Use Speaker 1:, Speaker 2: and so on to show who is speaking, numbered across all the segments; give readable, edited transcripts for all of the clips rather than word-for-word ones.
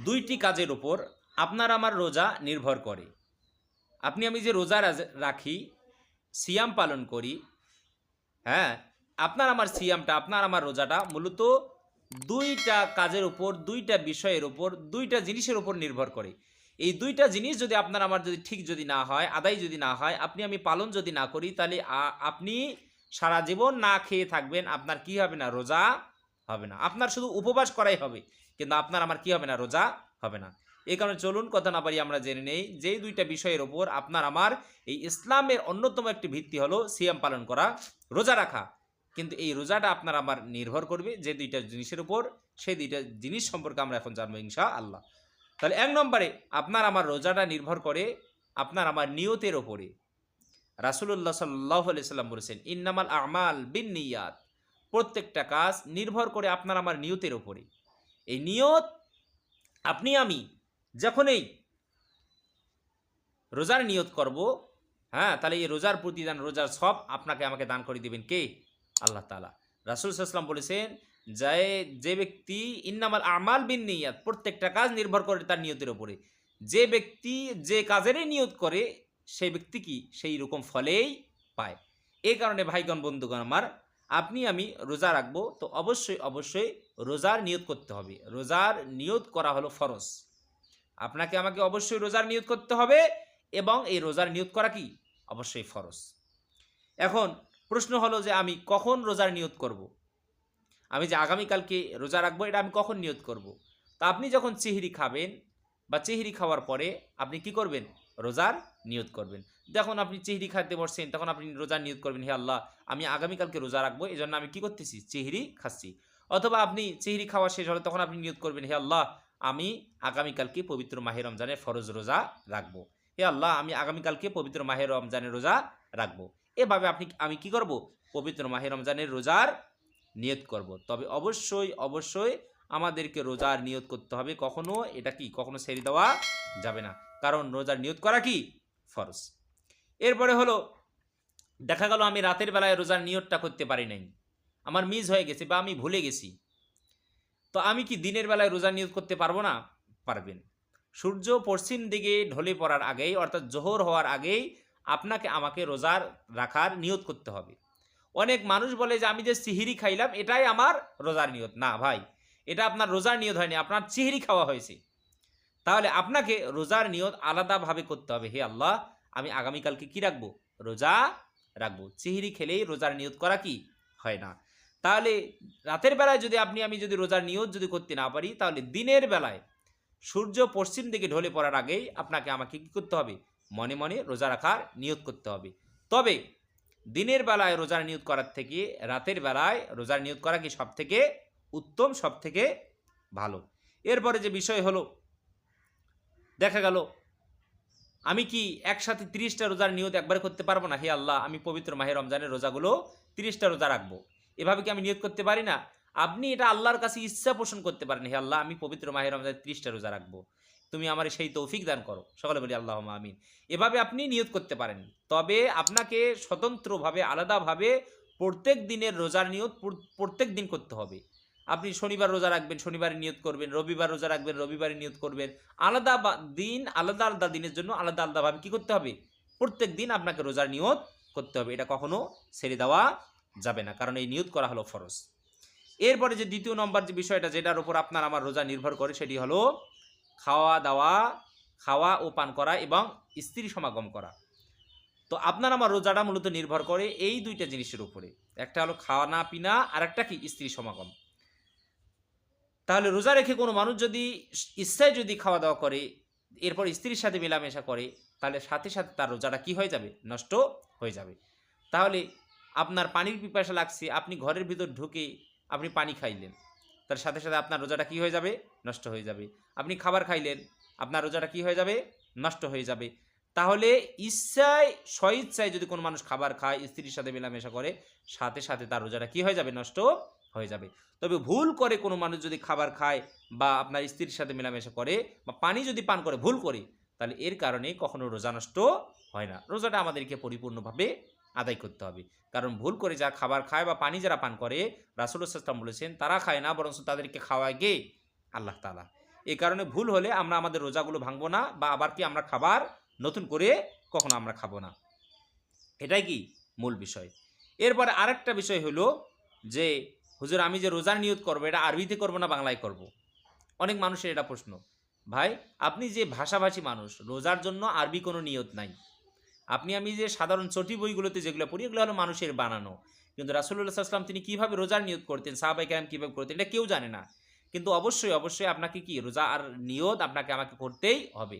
Speaker 1: দুইটি কাজের উপর আপনার আমার রোজা নির্ভর করে। আপনি আমি যে রোজা রাখি, সিয়াম পালন করি, হ্যাঁ, আপনার আমার সিয়ামটা, আপনার আমার রোজাটা মূলত দুইটা কাজের উপর, দুইটা বিষয়ের উপর, দুইটা জিনিসের উপর নির্ভর করে। এই দুইটা জিনিস যদি আপনার আমার যদি ঠিক যদি না হয়, আদায় যদি না হয়, আপনি আমি পালন যদি না করি, তাহলে আপনি সারা জীবন না খেয়ে থাকবেন, আপনার কি হবে না? রোজা হবে না। আপনার শুধু উপবাস করাই হবে, কিন্তু আপনার আমার কি হবে না? রোজা হবে না। এই কারণে চলুন কথা না পারি আমরা জেনে নেই যে দুইটা বিষয়ের ওপর আপনার আমার এই ইসলামের অন্যতম একটি ভিত্তি হলো সিয়াম পালন করা, রোজা রাখা। কিন্তু এই রোজাটা আপনার আমার নির্ভর করবে যে দুইটা জিনিসের উপর, সেই দুইটা জিনিস সম্পর্কে আমরা এখন জানবো ইনশাআল্লাহ। তাহলে এক নম্বরে আপনার আমার রোজাটা নির্ভর করে আপনার আমার নিয়তের ওপরে। রাসূলুল্লাহ সাল্লাল্লাহু আলাইহি সাল্লাম বলেছেন, ইন্নামাল আমাল বিন্নিয়াত, প্রত্যেকটা কাজ নির্ভর করে আপনার আমার নিয়তের ওপরে। এই নিয়ত আপনি আমি যখনই রোজার নিয়ত করব, হ্যাঁ, তাহলে এই রোজার প্রতিদান, রোজার সব আপনাকে আমাকে দান করে দিবেন কে? আল্লাহ তাআলা। রাসূল সাল্লাল্লাহু আলাইহি ওয়াসাল্লাম বলেছেন যে ব্যক্তি ইন্নামাল আমাল বিন্নিয়াত, প্রত্যেকটা কাজ নির্ভর করে তার নিয়তের উপরে। যে ব্যক্তি যে কাজেরই নিয়ত করে সেই ব্যক্তি কি সেই রকম ফলেই পায়। এই কারণে ভাইগণ বন্ধুগণ আমার, আপনি আমি রোজা রাখবো তো অবশ্যই অবশ্যই রোজার নিয়ত করতে হবে। রোজার নিয়ত করা হলো ফরজ। আপনাকে আমাকে অবশ্যই রোজার নিয়ত করতে হবে এবং এই রোজার নিয়ত করা কি অবশ্যই ফরজ। এখন প্রশ্ন হলো যে আমি কখন রোজার নিয়ত করব? আমি যে আগামীকালকে রোজা রাখবো, এটা আমি কখন নিয়ত করব? তা আপনি যখন চিহরি খাবেন বা চিহরি খাওয়ার পরে আপনি কি করবেন? রোজার নিয়ত করবেন। যখন আপনি চিহরি খাইতে বসছেন তখন আপনি রোজার নিয়ত করবেন, হে আল্লাহ, আমি আগামীকালকে রোজা রাখবো, এই জন্য আমি কি করতেছি? চিহরি খাচ্ছি। অথবা আপনি চিহরি খাওয়া শেষ হলে তখন আপনি নিয়ত করবেন, হে আল্লাহ, আমি আগামীকালকে পবিত্র মাহে রমজানের ফরজ রোজা রাখবো। হে আল্লাহ, আমি আগামীকালকে পবিত্র মাহে রমজানের রোজা রাখবো। এভাবে আমি কি করব? পবিত্র মাহে রমজানের রোজার নিয়ত করব। তবে অবশ্যই অবশ্যই আমাদেরকে রোজার নিয়ত করতে হবে। কখনো এটা কি কখনো ছেড়ে দেওয়া যাবে না, কারণ রোজার নিয়ত করা কি ফরজ। এরপরে হলো দেখা গেল আমি রাতের বেলায় রোজার নিয়তটা করতে পারি নাই, আমার মিস হয়ে গেছে বা আমি ভুলে গেছি, তো আমি কি দিনের বেলায় রোজার নিয়ত করতে পারবো না? পারবেন। সূর্য পশ্চিম দিকে ঢলে পড়ার আগেই, অর্থাৎ জোহর হওয়ার আগেই আপনাকে আমাকে রোজার রাখার নিয়ত করতে হবে। অনেক মানুষ বলে যে আমি যে সিহিরি খাইলাম এটাই আমার রোজার নিয়ত। না ভাই, এটা আপনার রোজার নিয়ত হয়নি, আপনার চিহরি খাওয়া হয়েছে। তাহলে আপনাকে রোজার নিয়ত আলাদাভাবে করতে হবে। হে আল্লাহ, আমি আগামীকালকে কি রাখবো? রোজা রাখবো। চিহরি খেলেই রোজার নিয়ত করা কি হয় না। তাহলে রাতের বেলায় যদি আমি যদি রোজার নিয়ত যদি করতে না পারি, তাহলে দিনের বেলায় সূর্য পশ্চিম দিকে ঢলে পড়ার আগেই আপনাকে আমাকে কি করতে হবে? মনে মনে রোজা রাখার নিয়ত করতে হবে। তবে দিনের বেলায় রোজার নিয়ত করার থেকে রাতের বেলায় রোজার নিয়ত করা কি সব থেকে উত্তম, সব থেকে ভালো। এরপরে যে বিষয় হলো, দেখা গেল আমি কি একসাথে 30টা রোজার নিয়ত একবারে করতে পারবো না? হে আল্লাহ, আমি পবিত্র মাহে রমজানের রোজাগুলো 30টা রোজা রাখবো, এভাবে কি আমি নিয়ত করতে পারি না? আপনি এটা আল্লাহর কাছে ইচ্ছা পোষণ করতে পারেন, হে আল্লাহ, আমি পবিত্র মাহে রমজানের 30টা রোজা রাখবো, তুমি আমার সেই তৌফিক দান করো। সকলে বলি আল্লাহুম্মা আমিন। এভাবে আপনি নিয়ত করতে পারেন। তবে আপনাকে স্বতন্ত্রভাবে আলাদাভাবে প্রত্যেক দিনের রোজার নিয়ত প্রত্যেক দিন করতে হবে। আপনি শনিবার রোজা রাখবেন, শনিবারে নিয়ত করবেন, রবিবার রোজা রাখবেন, রবিবারে নিয়ত করবেন। আলাদা দিন, আলাদা আলাদা দিনের জন্য আলাদা আলাদাভাবে কী করতে হবে? প্রত্যেক দিন আপনাকে রোজার নিয়ত করতে হবে। এটা কখনো ছেড়ে দেওয়া যাবে না, কারণ এই নিয়ত করা হলো ফরজ। এরপরে যে দ্বিতীয় নম্বর যে বিষয়টা যেটার উপর আপনার আমার রোজা নির্ভর করে, সেটি হলো খাওয়া ও পান করা এবং স্ত্রী সমাগম করা। তো আপনার আমার রোজাটা মূলত নির্ভর করে এই দুইটা জিনিসের উপরে। একটা হলো খাওয়া পিনা, আর একটা কি স্ত্রী সমাগম। তাহলে রোজা রেখে কোনো মানুষ যদি ইচ্ছায় যদি খাওয়া দাওয়া করে, এরপর স্ত্রীর সাথে মেলামেশা করে, তাহলে সাথে সাথে তার রোজাটা কি হয়ে যাবে? নষ্ট হয়ে যাবে। তাহলে আপনার পানির পিপাসা লাগছে, আপনি ঘরের ভিতর ঢুকে আপনি পানি খাইলেন, তার সাথে সাথে আপনার রোজাটা কি হয়ে যাবে? নষ্ট হয়ে যাবে। আপনি খাবার খাইলেন, আপনার রোজাটা কি হয়ে যাবে? নষ্ট হয়ে যাবে। তাহলে ইচ্ছায় স্বইচ্ছায় যদি কোনো মানুষ খাবার খায়, স্ত্রীর সাথে মেলামেশা করে, সাথে সাথে তার রোজাটা কি হয়ে যাবে? নষ্ট হয়ে যাবে। তবে ভুল করে কোনো মানুষ যদি খাবার খায় বা আপনার স্ত্রীর সাথে মেলামেশা করে বা পানি যদি পান করে ভুল করে, তাহলে এর কারণে কখনো রোজা নষ্ট হয় না। রোজাটা আমাদেরকে পরিপূর্ণভাবে আদায় করতে হবে। কারণ ভুল করে যা খাবার খায় বা পানি যারা পান করে, রাসূলুল্লাহ সাল্লাল্লাহু আলাইহি ওয়াসাল্লাম বলেছেন তারা খায় না, বরং তাদেরকে খাওয়ায় কে? আল্লাহ তাআলা। এই কারণে ভুল হলে আমরা আমাদের রোজাগুলো ভাঙবো না, বা আবার কি আমরা খাবার নতুন করে কখনো আমরা খাবো না। এটাই কি মূল বিষয়। এরপরে আরেকটা বিষয় হলো যে হুজুর আমি যে রোজার নিয়ত করবো এটা আরবিতে করবো না বাংলায় করব। অনেক মানুষের এটা প্রশ্ন। ভাই, আপনি যে ভাষাভাষী মানুষ, রোজার জন্য আরবি কোনো নিয়ত নাই। আমি যে সাধারণ চটি বইগুলোতে যেগুলো পড়ি এগুলো হলো মানুষের বানানো, কিন্তু রাসূলুল্লাহ সাল্লাল্লাহু আলাইহি ওয়াসাল্লাম তিনি কীভাবে রোজার নিয়ত করতেন, সাহাবায়ে কেরাম কীভাবে করতেন, এটা কেউ জানে না। কিন্তু অবশ্যই অবশ্যই আপনাকে কি রোজা আর নিয়ত আমাকে করতেই হবে।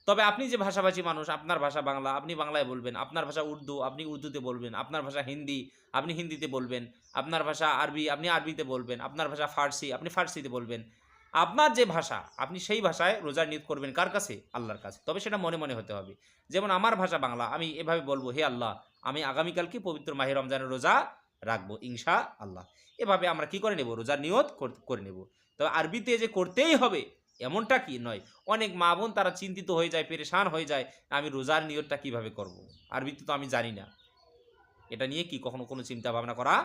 Speaker 1: তবে আপনি যে ভাষাভাষী মানুষ, আপনার ভাষা বাংলা, আপনি বাংলায় বলবেন, আপনার ভাষা উর্দু, আপনি উর্দুতে বলবেন, আপনার ভাষা হিন্দি, আপনি হিন্দিতে বলবেন, আপনার ভাষা আরবি, আপনি আরবিতে বলবেন, আপনার ভাষা ফার্সি, আপনি ফার্সিতে বলবেন। আপনার যে ভাষা, আপনি সেই ভাষায় রোজার নিয়ত করবেন কার কাছে? আল্লাহর কাছে। তবে সেটা মনে মনে হতে হবে। যেমন আমার ভাষা বাংলা, আমি এভাবে বলবো, হে আল্লাহ, আমি আগামীকালকে পবিত্র মাহে রমজানের রোজা রাখবো ইনশাআল্লাহ। এভাবে আমরা কি করে নেব? রোজার নিয়ত করে নেব। তবে আরবিতে যে করতেই হবে এমনটা কি নয়। অনেক মা বোন তারা চিন্তিত হয়ে যায়, পেরেশান হয়ে যায়, আমি রোজার নিয়তটা কিভাবে করব? আরবিতে তো আমি জানি না। এটা নিয়ে কি কখনো কোনো চিন্তা ভাবনা করা